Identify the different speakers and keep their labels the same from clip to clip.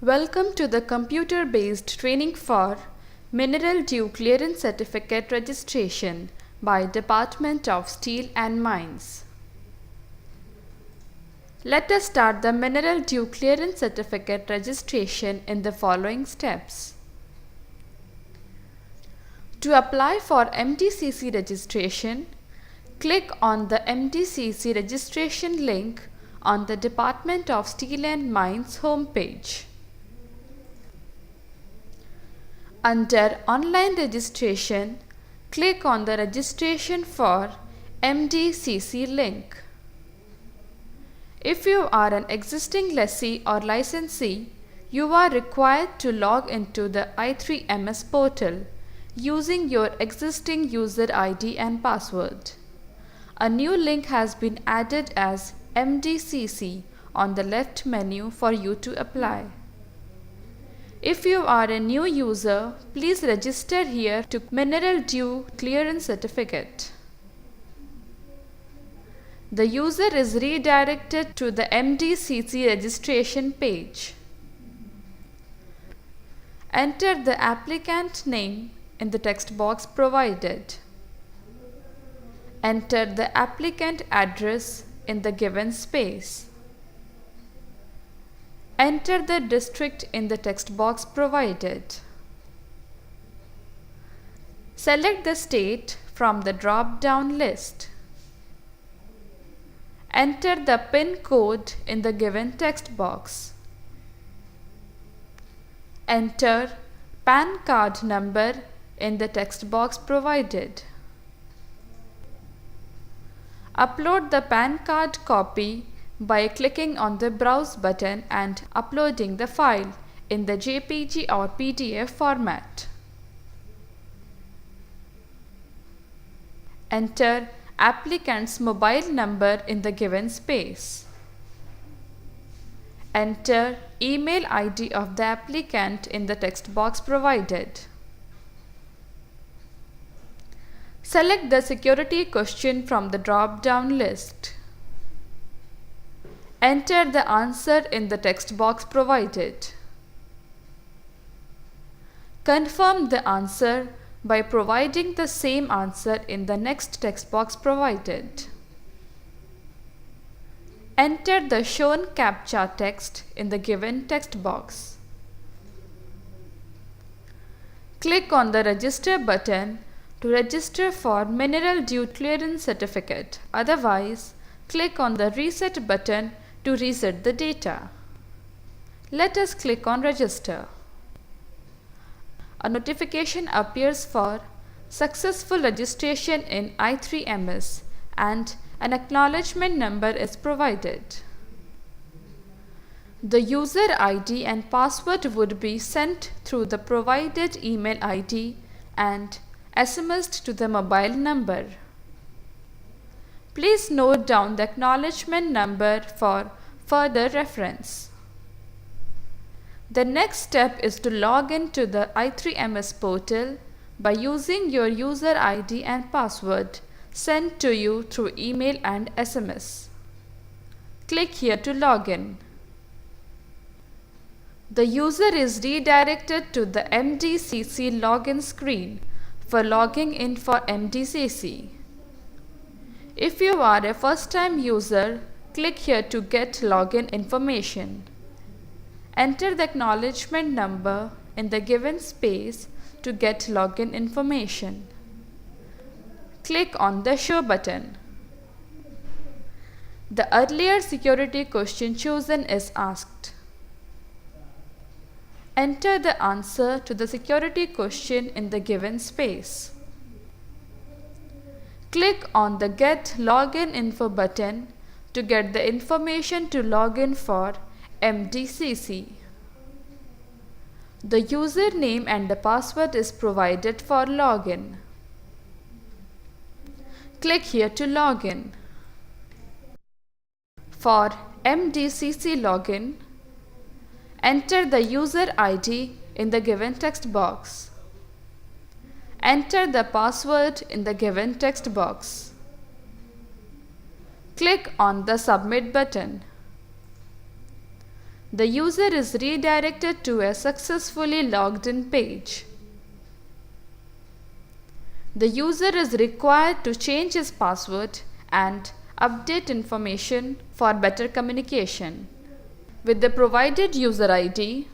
Speaker 1: Welcome to the computer-based training for Mineral Due Clearance Certificate Registration by Department of Steel and Mines. Let us start the Mineral Due Clearance Certificate registration in the following steps. To apply for MDCC registration, click on the MDCC Registration link on the Department of Steel and Mines homepage. Under Online Registration, click on the Registration for MDCC link. If you are an existing lessee or licensee, you are required to log into the i3MS portal using your existing user ID and password. A new link has been added as MDCC on the left menu for you to apply. If you are a new user, please register here to Mineral Due Clearance Certificate. The user is redirected to the MDCC registration page. Enter the applicant name in the text box provided. Enter the applicant address in the given space. Enter the district in the text box provided. Select the state from the drop-down list. Enter the PIN code in the given text box. Enter PAN card number in the text box provided. Upload the PAN card copy by clicking on the Browse button and uploading the file in the JPG or PDF format. Enter applicant's mobile number in the given space. Enter email ID of the applicant in the text box provided. Select the security question from the drop-down list. Enter the answer in the text box provided. Confirm the answer by providing the same answer in the next text box provided. Enter the shown CAPTCHA text in the given text box. Click on the Register button to register for Mineral Due Clearance Certificate. Otherwise, click on the Reset button to reset the data. Let us click on Register. A notification appears for successful registration in i3MS and an acknowledgement number is provided. The user ID and password would be sent through the provided email ID and SMSed to the mobile number. Please note down the acknowledgement number for further reference. The next step is to log into the i3MS portal by using your user ID and password sent to you through email and SMS. Click here to log in. The user is redirected to the MDCC Login screen for logging in for MDCC. If you are a first-time user, click here to get login information. Enter the acknowledgement number in the given space to get login information. Click on the Show button. The earlier security question chosen is asked. Enter the answer to the security question in the given space. Click on the Get Login Info button to get the information to log in for MDCC. The username and the password is provided for login. Click here to log in. For MDCC Login, enter the user ID in the given text box. Enter the password in the given text box. Click on the Submit button. The user is redirected to a successfully logged in page. The user is required to change his password and update information for better communication. With the provided user ID,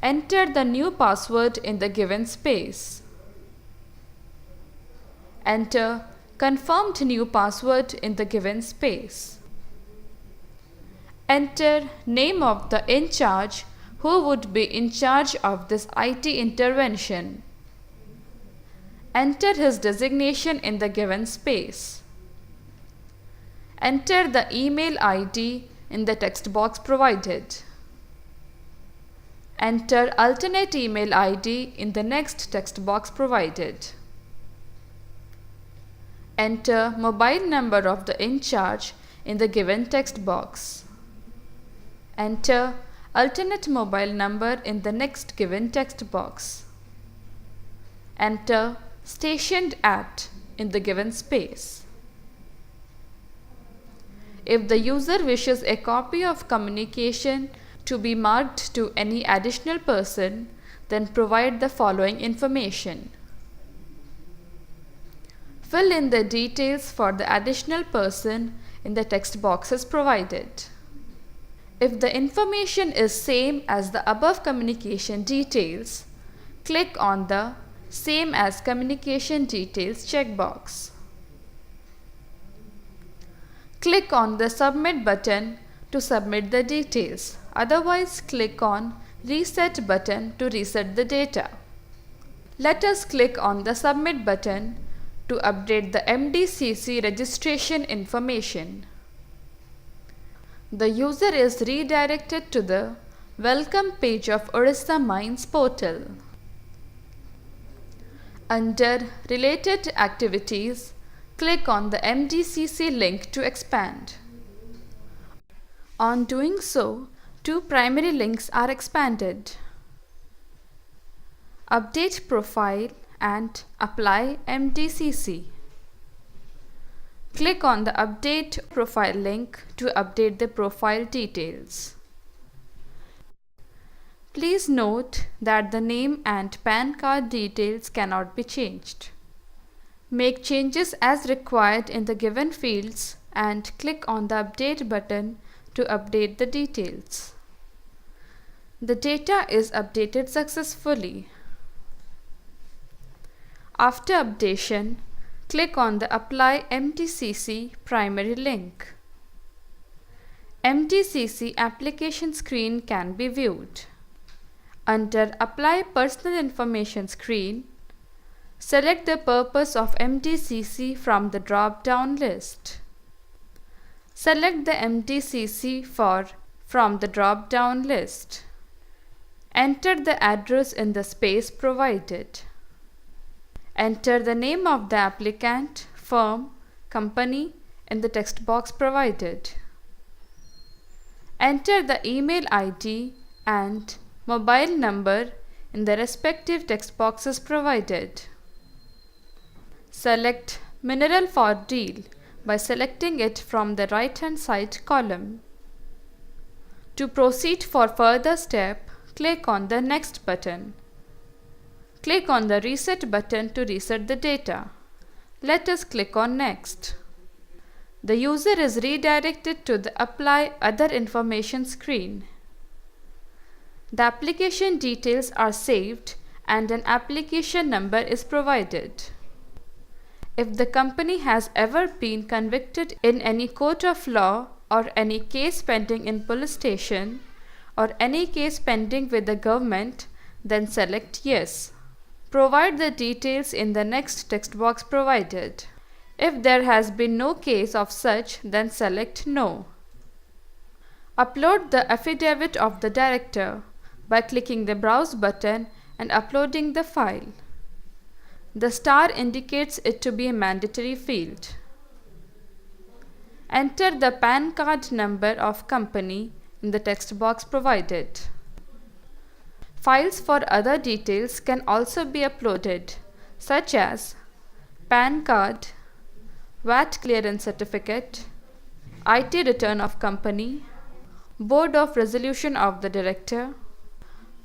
Speaker 1: enter the new password in the given space. Enter confirmed new password in the given space. Enter name of the in charge who would be in charge of this IT intervention. Enter his designation in the given space. Enter the email ID in the text box provided. Enter alternate email ID in the next text box provided. Enter mobile number of the in charge in the given text box. Enter alternate mobile number in the next given text box. Enter stationed at in the given space. If the user wishes a copy of communication to be marked to any additional person, then provide the following information. Fill in the details for the additional person in the text boxes provided. If the information is same as the above communication details, click on the Same as Communication Details checkbox. Click on the Submit button to submit the details. Otherwise, click on Reset button to reset the data. Let us click on the Submit button to update the MDCC registration information. The user is redirected to the Welcome page of Orissa Mines portal. Under Related Activities, click on the MDCC link to expand. On doing so, two primary links are expanded: Update Profile and Apply MDCC. Click on the Update Profile link to update the profile details. Please note that the name and PAN card details cannot be changed. Make changes as required in the given fields and click on the Update button to update the details. The data is updated successfully. After updation, click on the Apply MDCC primary link. MDCC application screen can be viewed. Under Apply Personal Information screen, select the purpose of MDCC from the drop-down list. Select the MDCC from the drop-down list. Enter the address in the space provided. Enter the name of the applicant, firm, company in the text box provided. Enter the email ID and mobile number in the respective text boxes provided. Select Mineral for Deal by selecting it from the right-hand side column. To proceed for further step, click on the Next button. Click on the Reset button to reset the data. Let us click on Next. The user is redirected to the Apply Other Information screen. The application details are saved and an application number is provided. If the company has ever been convicted in any court of law or any case pending in police station or any case pending with the government, then select Yes. Provide the details in the next text box provided. If there has been no case of such, then select No. Upload the affidavit of the director by clicking the Browse button and uploading the file. The star indicates it to be a mandatory field. Enter the PAN card number of company in the text box provided. Files for other details can also be uploaded, such as PAN card, VAT clearance certificate, IT return of company, Board of resolution of the director,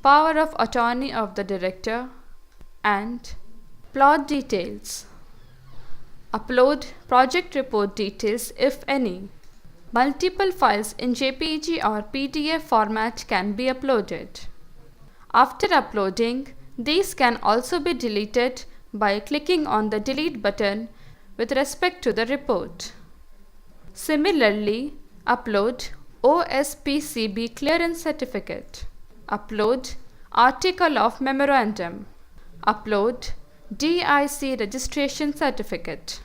Speaker 1: power of attorney of the director, and plot details. Upload project report details if any. Multiple files in JPG or PDF format can be uploaded. After uploading, these can also be deleted by clicking on the delete button with respect to the report. Similarly, upload OSPCB clearance certificate, upload article of memorandum, upload DIC registration certificate,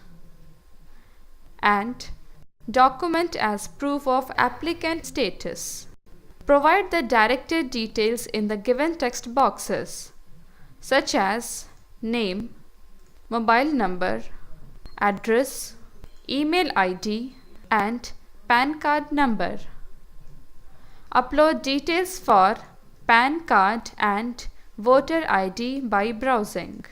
Speaker 1: and document as proof of applicant status. Provide the directed details in the given text boxes, such as name, mobile number, address, email ID, and PAN card number. Upload details for PAN card and voter ID by browsing.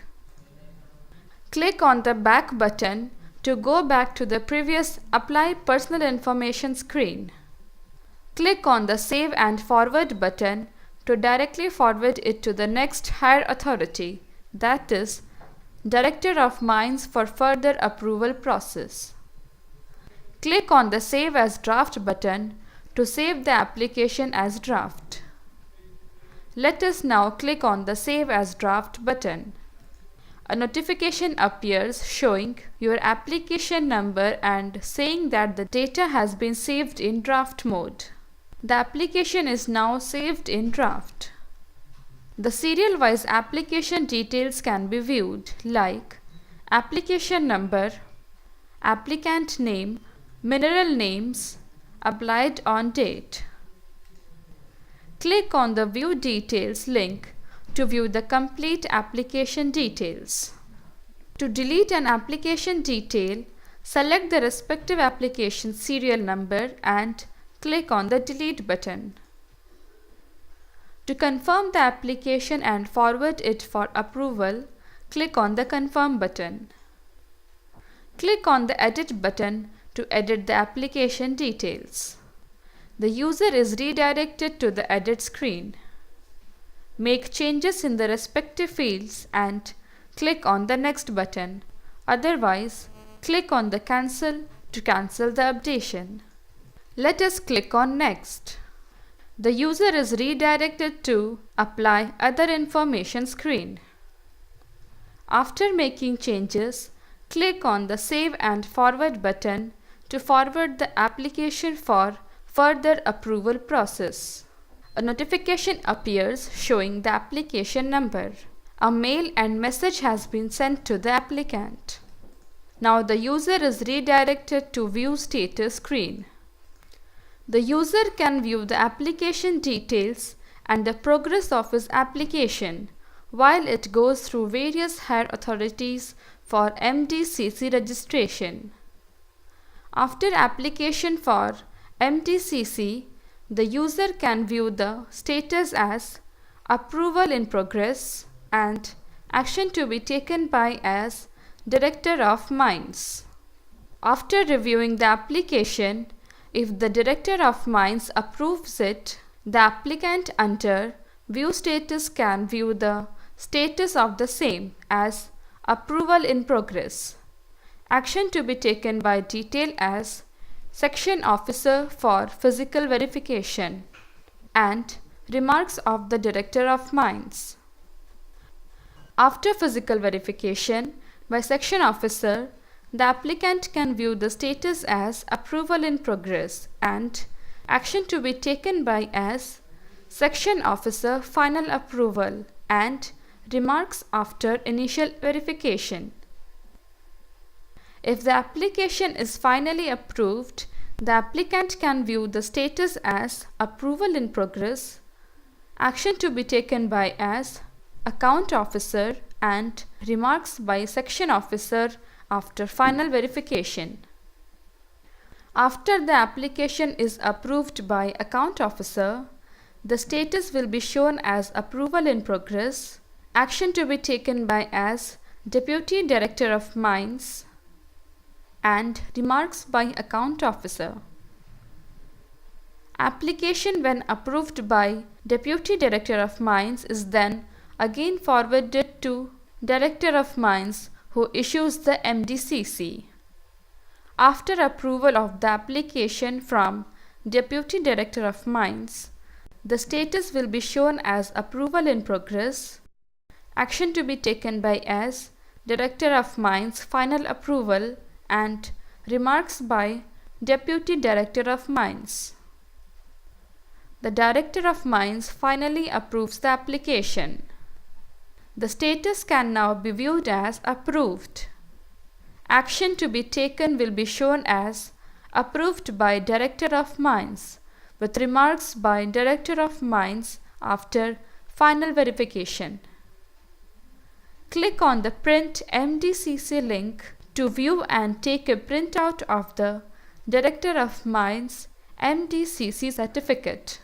Speaker 1: Click on the back button to go back to the previous Apply Personal Information screen. Click on the Save and Forward button to directly forward it to the next higher authority, that is, Director of Mines for further approval process. Click on the Save as Draft button to save the application as draft. Let us now click on the Save as Draft button. A notification appears showing your application number and saying that the data has been saved in draft mode. The application is now saved in draft. The serial-wise application details can be viewed, like application number, applicant name, mineral names, applied on date. Click on the View Details link to view the complete application details. To delete an application detail, select the respective application serial number and click on the Delete button. To confirm the application and forward it for approval, click on the Confirm button. Click on the Edit button to edit the application details. The user is redirected to the Edit screen. Make changes in the respective fields and click on the Next button. Otherwise, click on the Cancel to cancel the updation. Let us click on Next. The user is redirected to Apply Other Information screen. After making changes, click on the Save and Forward button to forward the application for further approval process. A notification appears showing the application number. A mail and message has been sent to the applicant. Now the user is redirected to View Status screen. The user can view the application details and the progress of his application while it goes through various higher authorities for MDCC registration. After application for MDCC, the user can view the status as Approval in Progress and Action to be taken by as Director of Mines. After reviewing the application, if the Director of Mines approves it, the applicant under View Status can view the status of the same as Approval in Progress, Action to be taken by detail as Section Officer for Physical Verification, and Remarks of the Director of Mines. After physical verification by Section Officer, the applicant can view the status as Approval in Progress and Action to be taken by as Section Officer Final Approval and Remarks after Initial Verification. If the application is finally approved, the applicant can view the status as Approval in Progress, Action to be taken by as Account Officer and Remarks by Section Officer after final verification. After the application is approved by Account Officer, the status will be shown as Approval in Progress, Action to be taken by as Deputy Director of Mines, and Remarks by Account Officer. Application when approved by Deputy Director of Mines is then again forwarded to Director of Mines, who issues the MDCC. After approval of the application from Deputy Director of Mines, the status will be shown as approval in progress, action to be taken by as Director of Mines final approval, and remarks by Deputy Director of Mines. The Director of Mines finally approves the application. The status can now be viewed as approved. Action to be taken will be shown as approved by Director of Mines, with remarks by Director of Mines after final verification. Click on the Print MDCC link to view and take a printout of the Director of Mines MDCC certificate.